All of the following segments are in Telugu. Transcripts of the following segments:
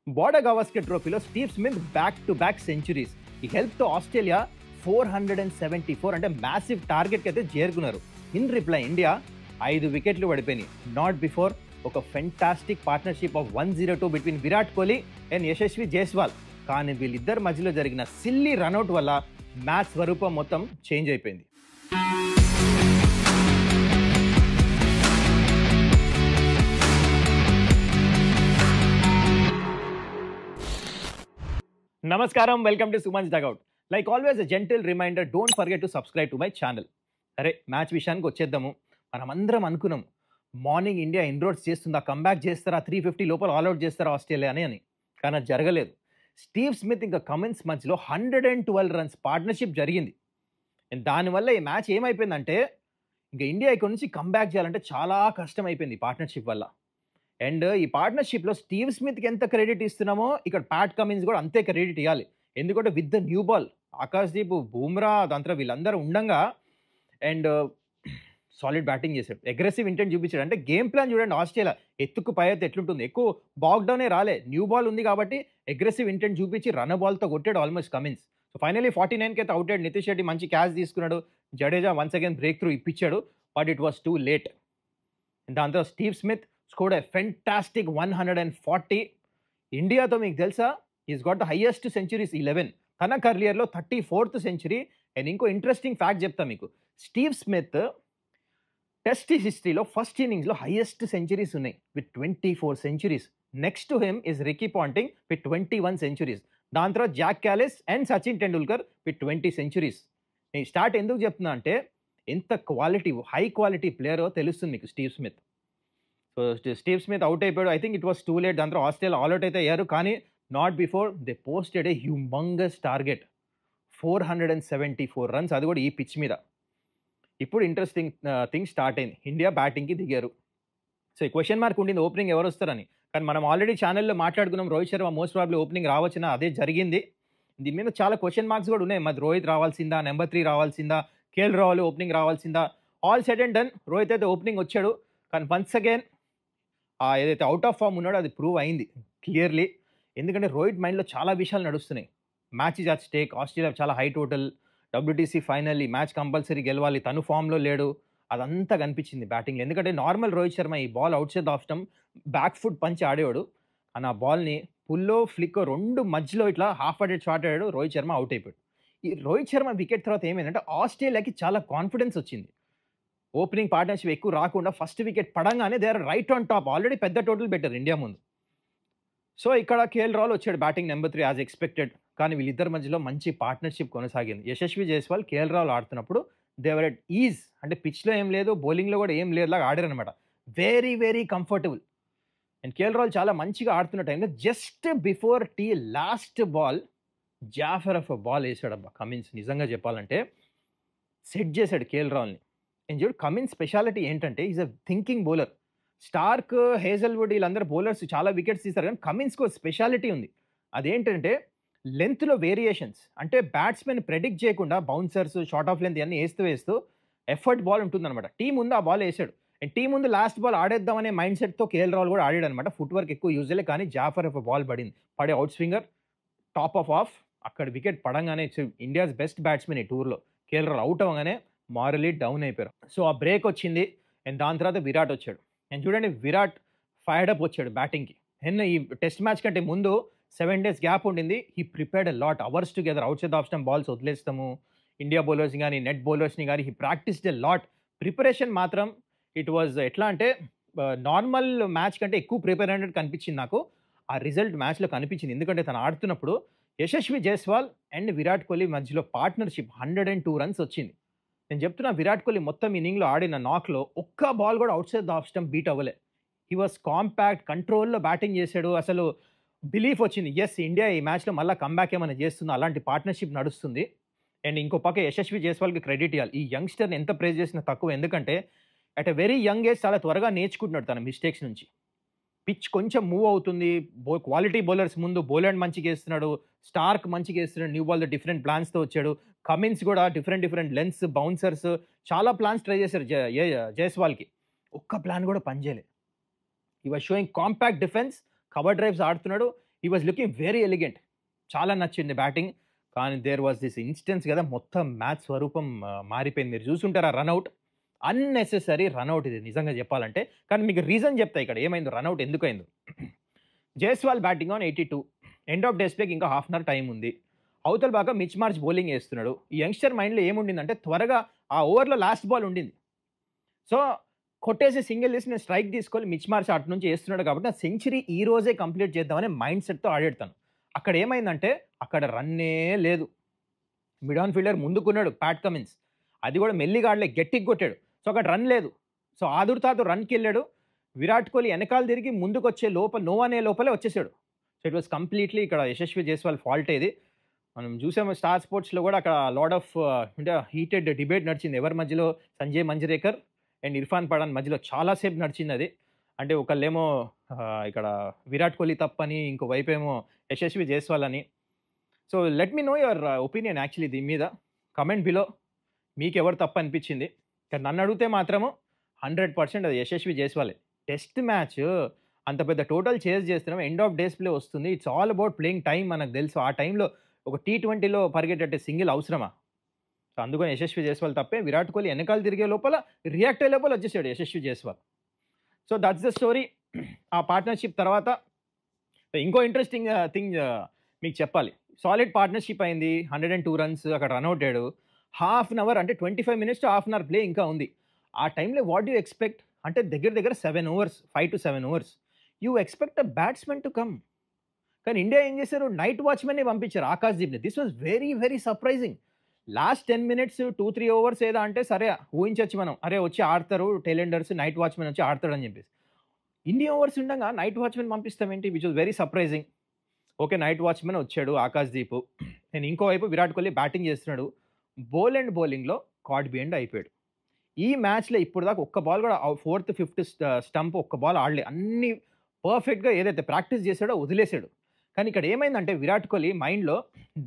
Border Gavaskar Trophy లో Steve Smith back to back centuries. ఈ హెల్ప్ తో ఆస్ట్రేలియా 474 అంటే మ్యాసివ్ టార్గెట్ కి అయితే చేరుకున్నారు. ఇన్ రిప్లై ఇండియా 5 వికెట్లు పడిపోయినాయి. నాట్ బిఫోర్ ఒక fantastic partnership of 102 between Virat Kohli and Yashasvi Jaiswal. కానీ వీళ్ళిద్దరి మధ్యలో జరిగిన సిల్లీ రన్అట్ వల్ల మ్యాచ్ స్వరూపం మొత్తం చేంజ్ అయిపోయింది. నమస్కారం, welcome to Suman's dugout. Like always a gentle reminder, don't forget to subscribe to my channel. సరే, మ్యాచ్ విషయానికి వచ్చేద్దాము. మనమందరం అనుకున్నాం మార్నింగ్ ఇండియా ఇన్రోడ్స్ చేస్తుందా, కంబ్యాక్ చేస్తారా, 350 లోపల ఆల్అౌట్ చేస్తారా ఆస్ట్రేలియాని అని. కానీ అది జరగలేదు. స్టీవ్ స్మిత్ ఇంకా కమిన్స్ మధ్యలో 112 రన్స్ పార్ట్నర్షిప్ జరిగింది. అండ్ దానివల్ల ఈ మ్యాచ్ ఏమైపోయిందంటే ఇంకా ఇండియా ఇక్కడ నుంచి కంబ్యాక్ చేయాలంటే చాలా కష్టం అయిపోయింది పార్ట్నర్షిప్ వల్ల. అండ్ ఈ పార్ట్నర్షిప్లో స్టీవ్ స్మిత్కి ఎంత క్రెడిట్ ఇస్తున్నామో ఇక్కడ ప్యాట్ కమిన్స్ కూడా అంతే క్రెడిట్ ఇవ్వాలి. ఎందుకంటే with the new ball Akash Deep, Bumrah, దాంట్లో వీళ్ళందరూ ఉండంగా అండ్ సాలిడ్ బ్యాటింగ్ చేశాడు, అగ్రెసివ్ ఇంటెంట్ చూపించాడు. అంటే గేమ్ ప్లాన్ చూడండి, ఆస్ట్రేలియా ఎత్తుకు పై ఎత్తు ఎట్లుంటుంది, ఎక్కువ బాక్డౌనే రాలే, న్యూ బాల్ ఉంది కాబట్టి అగ్రెసివ్ ఇంటెంట్ చూపించి రన్ బాల్తో కొట్టాడు ఆల్మోస్ట్ కమిన్స్. సో ఫైనలీ 49కి అయితే అవుట్ అయ్యాడు. నితీష్ రెడ్డి మంచి క్యాచ్ తీసుకున్నాడు, Jadeja once again break through ఇప్పించాడు, but it was too late. దాంతో Steve Smith scored a fantastic 140. ఇండియాతో మీకు తెలుసా, is got the highest centuries 11. తన కెరియర్లో 34th సెంచరీ. అండ్ ఇంకో ఇంట్రెస్టింగ్ ఫ్యాక్ట్ చెప్తా మీకు, స్టీవ్ స్మిత్ టెస్ట్ హిస్టరీలో ఫస్ట్ ఇన్నింగ్స్లో హైయెస్ట్ సెంచరీస్ ఉన్నాయి with 24 centuries. Next to him is Ricky Ponting with 21 centuries. దాని తర్వాత Jack Kallis and Sachin Tendulkar with 20 centuries. నేను స్టార్ట్ ఎందుకు చెప్తున్నా అంటే ఎంత క్వాలిటీ, హై క్వాలిటీ ప్లేయరో తెలుస్తుంది మీకు Steve Smith. So Steve Smith out అయిపోయాడు. I think it was too late. దాంట్లో ఆస్ట్రేలియా ఆల్అౌట్ అయితే అయ్యారు. కానీ not before they posted a humongous target 474 runs, అది కూడా ఈ పిచ్ మీద. ఇప్పుడు ఇంట్రెస్టింగ్ థింగ్ స్టార్ట్ అయింది. ఇండియా బ్యాటింగ్కి దిగారు. సో ఈ క్వశ్చన్ మార్క్ ఉండింది ఓపెనింగ్ ఎవరు వస్తారని. కానీ మనం ఆల్రెడీ ఛానల్లో మాట్లాడుకున్నాం, Rohit Sharma most probably opening రావచ్చునా, అదే జరిగింది. దీని మీద చాలా క్వశ్చన్ మార్క్స్ కూడా ఉన్నాయి. మరి రోహిత్ రావాల్సిందా, నెంబర్ 3 రావాల్సిందా, కేఎల్ రాహుల్ ఓపెనింగ్ రావాల్సిందా. All said and done, Rohit అయితే ఓపెనింగ్ వచ్చాడు. కానీ వన్స్ అగైన్ ఏదైతే అవుట్ ఆఫ్ ఫామ్ ఉన్నాడో అది ప్రూవ్ అయింది క్లియర్లీ. ఎందుకంటే రోహిత్ మైండ్లో చాలా విషయాలు నడుస్తున్నాయి. Match is at stake, Australia చాలా హై టోటల్, WTC ఫైనల్, ఈ మ్యాచ్ కంపల్సరీ గెలవాలి, తను ఫామ్లో లేడు, అదంతా కనిపించింది బ్యాటింగ్లో. ఎందుకంటే నార్మల్ రోహిత్ శర్మ ఈ ball out side off stump back foot పంచి ఆడేవాడు. అని ఆ బాల్ని పుల్లో ఫ్లిక్ రెండు మధ్యలో ఇట్లా హాఫ్ అడెడ్ షాట్ ఆడాడు, రోహిత్ శర్మ అవుట్ అయిపోయాడు. ఈ రోహిత్ శర్మ వికెట్ తర్వాత ఏమైందంటే ఆస్ట్రేలియాకి చాలా కాన్ఫిడెన్స్ వచ్చింది. ఓపెనింగ్ పార్ట్నర్షిప్ ఎక్కువ రాకుండా ఫస్ట్ వికెట్ పడంగానే they are right on top. Already పెద్ద టోటల్ పెట్టారు ఇండియా ముందు. సో ఇక్కడ కేఎల్ రాహుల్ వచ్చాడు బ్యాటింగ్ నెంబర్ 3 యాజ్ ఎక్స్పెక్టెడ్. కానీ వీళ్ళిద్దరి మధ్యలో మంచి పార్ట్నర్షిప్ కొనసాగింది. యశస్వి జైస్వాల్, కేఎల్ రాహుల్ ఆడుతున్నప్పుడు దేవర్ ఎట్ ఈజ్, అంటే పిచ్లో ఏం లేదు, బౌలింగ్లో కూడా ఏం లేదు లాగా ఆడారు అనమాట. Very very comfortable. And KL Rahul చాలా మంచిగా ఆడుతున్న టైంలో just before last ball jaffa of ball వేసాడు అబ్బా కమిన్స్. నిజంగా చెప్పాలంటే సెట్ చేశాడు కేఎల్ రాహుల్ని. అండ్ చూడు కమిన్స్ స్పెషాలిటీ ఏంటంటే is a thinking bowler. Starc, Hazlewood వీళ్ళందరూ బౌలర్స్ చాలా వికెట్స్ తీస్తారు, కానీ కమిన్స్కి ఒక స్పెషాలిటీ ఉంది. అదేంటంటే లెంత్లో వేరియేషన్స్. అంటే బ్యాట్స్మెన్ ప్రెడిక్ట్ చేయకుండా బౌన్సర్స్, షార్ట్ ఆఫ్ లెంత్ ఇవన్నీ వేస్తూ ఎఫర్ట్ బాల్ ఉంటుందన్నమాట. టీం ముందు ఆ బాల్ వేసాడు. అండ్ టీం ముందు లాస్ట్ బాల్ ఆడేద్దామనే మైండ్ సెట్తో కేఎల్ రాహుల్ కూడా ఆడాడు అనమాట. ఫుట్ వర్క్ ఎక్కువ యూజ్ చేయలే, కానీ జాఫర్ ఆఫ్ బాల్ పడే అవుట్ స్వింగర్ టాప్ ఆఫ్ అక్కడ వికెట్ పడంగానే ఇండియాస్ బెస్ట్ బ్యాట్స్మెన్ ఈ టూర్లో కేఎల్ రాహుల్ అవుట్ అవ్వగానే మారలీ డౌన్ అయిపోయారు. సో ఆ బ్రేక్ వచ్చింది. అండ్ దాని తర్వాత విరాట్ వచ్చాడు. అండ్ చూడండి విరాట్ ఫైర్డ్ అప్ వచ్చాడు బ్యాటింగ్కి. అండ్ ఈ టెస్ట్ మ్యాచ్ కంటే ముందు 7 days గ్యాప్ ఉండింది. He prepared a lot hours together. Outside off stump balls వదిలేస్తాము, ఇండియా బౌలర్స్ని కానీ నెట్ బౌలర్స్ని కానీ. He practised a lot. Preparation మాత్రం ఇట్ వాజ్ ఎట్లా అంటే నార్మల్ మ్యాచ్ కంటే ఎక్కువ ప్రిపేర్ అయినట్టు కనిపించింది నాకు. ఆ రిజల్ట్ మ్యాచ్లో కనిపించింది. ఎందుకంటే తను ఆడుతున్నప్పుడు యశస్వి జైస్వాల్ అండ్ విరాట్ కోహ్లీ మధ్యలో పార్ట్నర్షిప్ 102 రన్స్ వచ్చింది. నేను చెప్తున్నా విరాట్ కోహ్లీ మొత్తం ఇన్నింగ్లో ఆడిన నాక్లో ఒక్క బాల్ కూడా outside off stump beat అవ్వలే. హీ వాస్ కాంపాక్ట్, కంట్రోల్లో బ్యాటింగ్ చేశాడు. అసలు బిలీఫ్ వచ్చింది, ఎస్ ఇండియా ఈ మ్యాచ్లో మళ్ళీ కంబ్యాక్ ఏమైనా చేస్తుందో, అలాంటి పార్ట్నర్షిప్ నడుస్తుంది. అండ్ ఇంకో పక్క యశస్వి జైస్వాల్కి క్రెడిట్ ఇవ్వాలి. ఈ యంగ్స్టర్ని ఎంత ప్రైజ్ చేసినా తక్కువ. ఎందుకంటే at a very young age చాలా త్వరగా నేర్చుకుంటున్నాడు తన మిస్టేక్స్ నుంచి. పిచ్ కొంచెం మూవ్ అవుతుంది, క్వాలిటీ బౌలర్స్ ముందు బౌలర్ మంచిగా వేస్తున్నాడు, స్టార్క్ మంచిగా వేస్తున్నాడు, న్యూ బాల్ డిఫరెంట్ ప్లాన్స్తో వచ్చాడు. కమిన్స్ కూడా డిఫరెంట్ లెన్స్, బౌన్సర్స్ చాలా ప్లాన్స్ ట్రై చేశారు జైస్వాల్కి. ఒక్క ప్లాన్ కూడా పనిచేయలే. ఈ was showing compact defence, cover drives ఆడుతున్నాడు. He was looking very elegant. చాలా నచ్చింది బ్యాటింగ్. కానీ దేర్ వాజ్ దిస్ ఇన్స్టెన్స్ కదా, మొత్తం మ్యాచ్ స్వరూపం మారిపోయింది. మీరు చూసుంటారు ఆ రన్అట్. అన్నెసెసరీ రన్అట్ ఇది నిజంగా చెప్పాలంటే. కానీ మీకు రీజన్ చెప్తా ఇక్కడ ఏమైందో, రన్అట్ ఎందుకైందో. Jaiswal batting on 82. End of days ప్లేకి ఇంకా హాఫ్ అన్ అవర్ టైం ఉంది. అవతల బాగా మిచ్ మార్చ్ బౌలింగ్ వేస్తున్నాడు. ఈ యంగ్స్టర్ మైండ్లో ఏముండిందంటే త్వరగా ఆ ఓవర్లో లాస్ట్ బాల్ ఉండింది. సో కొట్టేసి సింగిల్ తీసి నేను స్ట్రైక్ తీసుకోవాలి, మిచ్ మార్చ్ అటు నుంచి వేస్తున్నాడు కాబట్టి నా సెంచరీ ఈ రోజే కంప్లీట్ చేద్దామనే మైండ్ సెట్తో ఆడేడతాను. అక్కడ ఏమైందంటే అక్కడ రన్నే లేదు. మిడ్ ఆన్ ఫీల్డర్ ముందుకున్నాడు ప్యాట్ కమిన్స్, అది కూడా మెల్లిగా ఆడలే, గట్టికి కొట్టాడు. సో అక్కడ రన్ లేదు. సో ఆదుర్తాతో రన్కి వెళ్ళాడు. విరాట్ కోహ్లీ వెనకాల తిరిగి ముందుకు వచ్చే లోపల నో అనే లోపలే వచ్చేసాడు. సో ఇట్ వాస్ కంప్లీట్లీ ఇక్కడ యశస్వి జైస్వాల్ ఫాల్ట్ ఇది. మనం చూసాము స్టార్ స్పోర్ట్స్లో కూడా అక్కడ లాడ్ ఆఫ్ అంటే హీటెడ్ డిబేట్ నడిచింది ఎవరి మధ్యలో, సంజయ్ మంజరేకర్ అండ్ ఇర్ఫాన్ పఠాన్ మధ్యలో చాలాసేపు నడిచింది అది. అంటే ఒకళ్ళేమో ఇక్కడ విరాట్ కోహ్లీ తప్పని, ఇంకో వైపు ఏమో యశస్వి జైస్వాల్ అని. So let me know your opinion actually దీని మీద. కమెంట్ బిలో మీకు ఎవరు తప్పు అనిపించింది. కానీ నన్ను అడిగితే మాత్రము 100% అది యశస్వి జైస్వాలే. టెస్ట్ మ్యాచ్ అంత పెద్ద టోటల్ చేజ్ చేస్తున్నాం, ఎండ్ ఆఫ్ డేస్ ప్లే వస్తుంది. It's all about playing time. మనకు తెలుసు ఆ టైంలో ఒక T20లో పరిగెట్టే సింగిల్ అవసరమా? సో అందుకని యశస్వి జైస్వాల్ తప్పే. విరాట్ కోహ్లీ వెనకాల తిరిగే లోపల రియాక్ట్ అయ్యే లోపల వచ్చేసాడు Yashasvi Jaiswal. So that's the story. ఆ పార్ట్నర్షిప్ తర్వాత ఇంకో ఇంట్రెస్టింగ్ థింగ్ మీకు చెప్పాలి. సాలిడ్ పార్ట్నర్షిప్ అయింది, 102 రన్స్, అక్కడ రన్అట్ అయ్యాడు. హాఫ్ అన్ అవర్ అంటే 25 minutes to half an hour play ఇంకా ఉంది. ఆ టైంలో వాట్ యూ ఎక్స్పెక్ట్ అంటే దగ్గర దగ్గర 7 overs, 5 to 7 overs. You expect a batsmen to come. కానీ ఇండియా ఏం చేశారు, నైట్ వాచ్మెన్ని పంపించారు, ఆకాశ్దీప్ని. This was very very surprising. Last 10 minutes 2-3 overs ఏదా అంటే సరే ఊహించవచ్చు మనం, అరే వచ్చి ఆడతారు టైలెండర్స్, నైట్ వాచ్మెన్ వచ్చి ఆడతాడు అని చెప్పేసి. ఇన్ని ఓవర్స్ ఉండగా నైట్ వాచ్మెన్ పంపిస్తామేంటి, which was very surprising. Okay, night watchmen వచ్చాడు ఆకాశ్దీప్. నేను ఇంకోవైపు విరాట్ కోహ్లీ బ్యాటింగ్ చేస్తున్నాడు. బౌలింగ్లో కార్డ్ బియండ్ అయిపోయాడు. ఈ మ్యాచ్లో ఇప్పుడు దాకా ఒక్క బాల్ కూడా 4th 5th స్టంప్ ఒక్క బాల్ ఆడలే. అన్ని పర్ఫెక్ట్గా ఏదైతే ప్రాక్టీస్ చేశాడో వదిలేశాడు. కానీ ఇక్కడ ఏమైందంటే విరాట్ కోహ్లీ మైండ్లో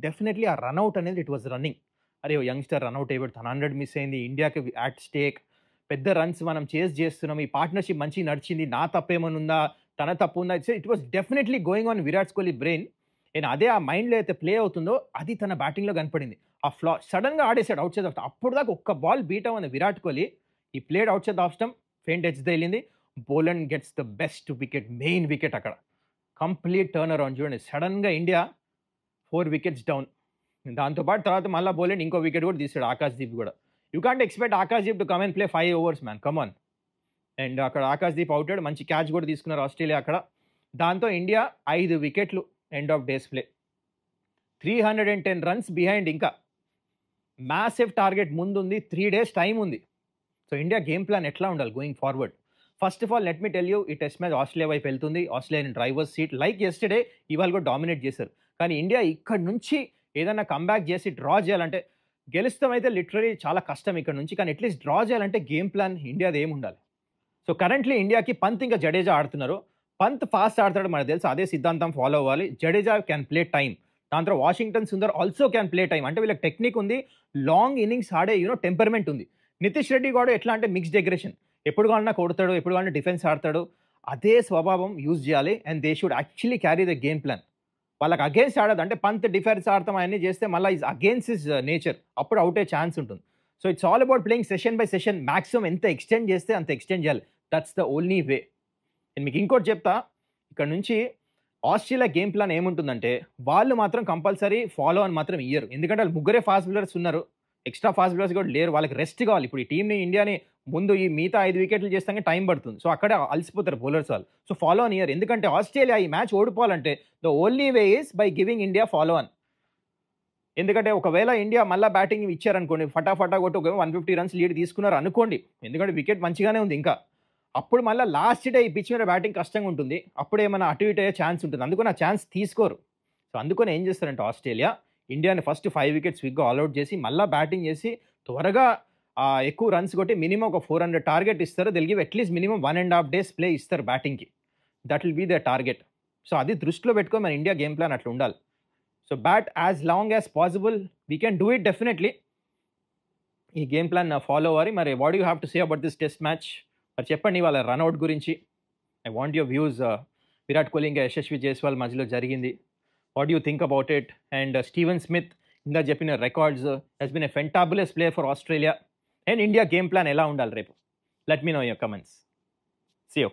డెఫినెట్లీ ఆ రన్అట్ అనేది ఇట్ వాజ్ రన్నింగ్. అరే యంగ్స్టర్ రన్అట్ అయిపోయాడు, తన 100 మిస్ అయింది, ఇండియాకి అట్ స్టేక్, పెద్ద రన్స్ మనం చేస్తున్నాం, ఈ పార్ట్నర్షిప్ మంచిగా నడిచింది, నా తప్పేమని ఉందా, తన తప్పు ఉందా? It was definitely going on Virat Kohli brain. నేను అదే ఆ మైండ్లో అయితే ప్లే అవుతుందో అది తన బ్యాటింగ్లో కనపడింది. ఆ సడన్గా ఆడేశాడు అవుట్ సైడ్ ఆఫ్ స్టంప్. అప్పుడు దాకా ఒక్క బాల్ బీట్ అవ్వని విరాట్ కోహ్లీ ఈ played outside off stump, faint edge తగిలింది. Boland gets the best wicket, main wicket అక్కడ. కంప్లీట్ టర్న్ అరౌండ్ చూడండి. సడన్గా ఇండియా 4 wickets డౌన్. దాంతోపాటు తర్వాత మళ్ళీ బోలెండ్ ఇంకో వికెట్ కూడా తీసాడు ఆకాశ్దీప్ కూడా. You can't expect Akash Deep to come and play 5 overs man, come on. And అక్కడ ఆకాశ్దీప్ అవుతాడు, మంచి క్యాచ్ కూడా తీసుకున్నారు ఆస్ట్రేలియా అక్కడ. దాంతో India 5 wickets end of days play, 310 runs behind. ఇంకా మ్యాసివ్ టార్గెట్ ముందుంది, 3 days టైం ఉంది. సో ఇండియా గేమ్ ప్లాన్ ఎట్లా ఉండాలి going forward? First of all let me tell you, ఈ టెస్ట్ మ్యాచ్ ఆస్ట్రేలియా వైపు వెళ్తుంది. Australia drivers seat like yesterday ఇవాళ కూడా డామినేట్ చేశారు. కానీ ఇండియా ఇక్కడ నుంచి ఏదైనా కంబ్యాక్ చేసి డ్రా చేయాలంటే, గెలుస్తామైతే లిటరలీ చాలా కష్టం ఇక్కడ నుంచి, కానీ అట్లీస్ట్ డ్రా చేయాలంటే గేమ్ ప్లాన్ ఇండియాది ఏమి ఉండాలి? సో కరెంట్లీ ఇండియాకి పంత్ ఇంకా జడేజా ఆడుతున్నారు. పంత్ ఫాస్ట్ ఆడతాడు మనకు తెలుసు, అదే సిద్ధాంతం ఫాలో అవ్వాలి. Jadeja can play time. దాని తర్వాత Washington Sundar also can play time. అంటే వీళ్ళకి టెక్నిక్ ఉంది, లాంగ్ ఇన్నింగ్స్ ఆడే టెంపర్మెంట్ ఉంది. నితీష్ రెడ్డి కూడా ఎట్లా అంటే మిక్స్డ్ అగ్రెషన్, ఎప్పుడు కావాలన్నా కొడతాడు, ఎప్పుడు కావాలన్నా డిఫెన్స్ ఆడతాడు. అదే స్వభావం యూజ్ చేయాలి. And they should actually carry the game plan. వాళ్ళకి అగేన్స్ట్ ఆడదు, అంటే పంత్ డిఫెన్స్ ఆడతాం అవన్నీ చేస్తే మళ్ళీ ఇస్ అగేన్స్ట్ హిస్ నేచర్, అప్పుడు అవుట్ అయ్యే ఛాన్స్ ఉంటుంది. So it's all about playing session by session. Maximum ఎంత ఎక్స్టెండ్ చేస్తే అంత ఎక్స్టెండ్ చేయాలి. దట్స్ ద ఓన్లీ వే. నేను మీకు ఇంకోటి చెప్తా, ఇక్కడ నుంచి ఆస్ట్రేలియా గేమ్ ప్లాన్ ఏముంటుందంటే, వాళ్ళు మాత్రం కంపల్సరీ ఫాలో అని మాత్రం ఇయ్యరు. ఎందుకంటే వాళ్ళు ముగ్గురే ఫాస్ట్ బౌలర్స్ ఉన్నారు, ఎక్స్ట్రా ఫాస్ట్ బౌలర్స్ కూడా లేరు. వాళ్ళకి రెస్ట్ కావాలి. ఇప్పుడు ఈ టీంని ఇండియాని ముందు ఈ మిగతా 5 wickets చేస్తానే టైం పడుతుంది. సో అక్కడే అలసిపోతారు బౌలర్స్ వాళ్ళు. సో ఫాలో అని ఇయ్యరు. ఎందుకంటే ఆస్ట్రేలియా ఈ మ్యాచ్ ఓడిపోవాలంటే the only way is by giving India follow on. ఎందుకంటే ఒకవేళ ఇండియా మళ్ళీ బ్యాటింగ్ ఇచ్చారనుకోండి, ఫటాఫటా కొట్టి ఒక 150 runs లీడ్ తీసుకున్నారు అనుకోండి, ఎందుకంటే వికెట్ మంచిగానే ఉంది ఇంకా, అప్పుడు మళ్ళీ లాస్ట్ డే ఈ పిచ్ మీద బ్యాటింగ్ కష్టంగా ఉంటుంది. అప్పుడు ఏమైనా అటు ఇటు అయ్యే ఛాన్స్ ఉంటుంది. అందుకని ఆ ఛాన్స్ తీసుకోరు. సో అందుకని ఏం చేస్తారంటే ఆస్ట్రేలియా ఇండియాని ఫస్ట్ 5 wickets క్విక్గా ఆల్అౌట్ చేసి మళ్ళీ బ్యాటింగ్ చేసి త్వరగా ఎక్కువ రన్స్ కొట్టి మినిమం ఒక 400 టార్గెట్ ఇస్తారు. They'll give at least minimum 1.5 days play ఇస్తారు బ్యాటింగ్కి. That will be the target. So అది దృష్టిలో పెట్టుకొని మన ఇండియా గేమ్ ప్లాన్ అట్లా ఉండాలి. So bat as long as possible, we can do it definitely. ఈ గేమ్ ప్లాన్ ఫాలో అవ్వాలి. మరి what you have to say about this test match? మరి చెప్పండి వాళ్ళ రన్అట్ గురించి. I want your views Virat Kohli ఇంకా యశస్వి జైస్వాల్ మధ్యలో జరిగింది. What you think about it? And Steven Smith ఇంకా చెప్పిన records he's been a fantabulous player for Australia. And India game plan ఎలా ఉండాలి రేపు? Let me know your comments. See you.